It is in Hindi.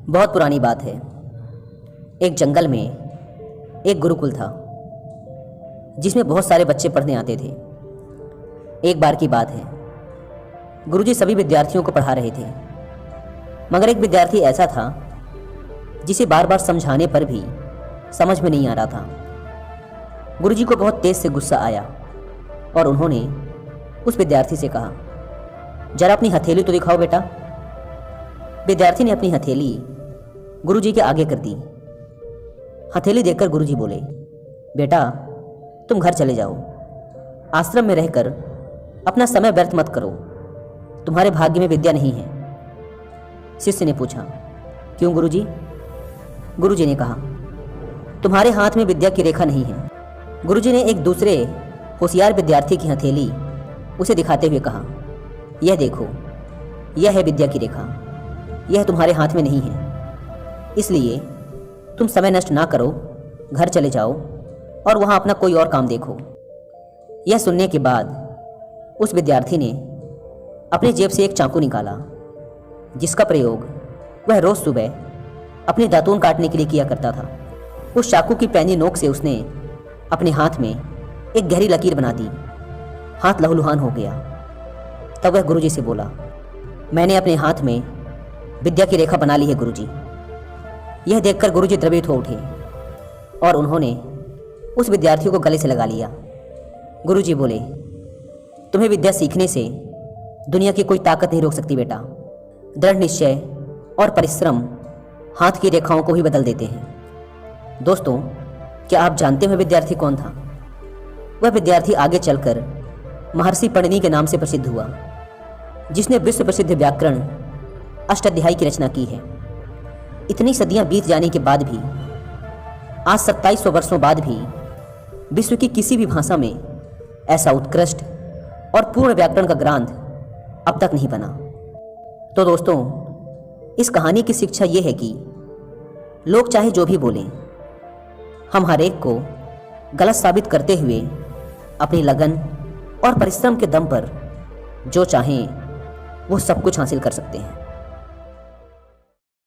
बहुत पुरानी बात है। एक जंगल में एक गुरुकुल था जिसमें बहुत सारे बच्चे पढ़ने आते थे। एक बार की बात है, गुरुजी सभी विद्यार्थियों को पढ़ा रहे थे, मगर एक विद्यार्थी ऐसा था जिसे बार बार समझाने पर भी समझ में नहीं आ रहा था। गुरुजी को बहुत तेज से गुस्सा आया और उन्होंने उस विद्यार्थी से कहा, जरा अपनी हथेली तो दिखाओ बेटा। विद्यार्थी ने अपनी हथेली गुरुजी के आगे कर दी। हथेली देखकर गुरुजी बोले, बेटा तुम घर चले जाओ, आश्रम में रहकर अपना समय व्यर्थ मत करो, तुम्हारे भाग्य में विद्या नहीं है। शिष्य ने पूछा, क्यों गुरुजी? गुरुजी ने कहा, तुम्हारे हाथ में विद्या की रेखा नहीं है। गुरुजी ने एक दूसरे होशियार विद्यार्थी की हथेली उसे दिखाते हुए कहा, यह देखो, यह है विद्या की रेखा, यह तुम्हारे हाथ में नहीं है, इसलिए तुम समय नष्ट ना करो, घर चले जाओ और वहाँ अपना कोई और काम देखो। यह सुनने के बाद उस विद्यार्थी ने अपनी जेब से एक चाकू निकाला, जिसका प्रयोग वह रोज़ सुबह अपने दातून काटने के लिए किया करता था। उस चाकू की पैनी नोक से उसने अपने हाथ में एक गहरी लकीर बना दी। हाथ लहूलुहान हो गया। तब वह गुरुजी से बोला, मैंने अपने हाथ में विद्या की रेखा बना ली है गुरुजी। यह देखकर गुरुजी द्रवित हो उठे और उन्होंने उस विद्यार्थी को गले से लगा लिया। गुरुजी बोले, तुम्हें विद्या सीखने से दुनिया की कोई ताकत नहीं रोक सकती बेटा। दृढ़ निश्चय और परिश्रम हाथ की रेखाओं को ही बदल देते हैं। दोस्तों, क्या आप जानते हैं विद्यार्थी कौन था? वह विद्यार्थी आगे चलकर महर्षि पणिनि के नाम से प्रसिद्ध हुआ, जिसने विश्व प्रसिद्ध व्याकरण अष्टाध्यायी की रचना की है। इतनी सदियां बीत जाने के बाद भी, आज 2700 वर्षों बाद भी विश्व की किसी भी भाषा में ऐसा उत्कृष्ट और पूर्ण व्याकरण का ग्रंथ अब तक नहीं बना। तो दोस्तों, इस कहानी की शिक्षा यह है कि लोग चाहे जो भी बोलें, हम हर एक को गलत साबित करते हुए अपनी लगन और परिश्रम के दम पर जो चाहें वो सब कुछ हासिल कर सकते हैं।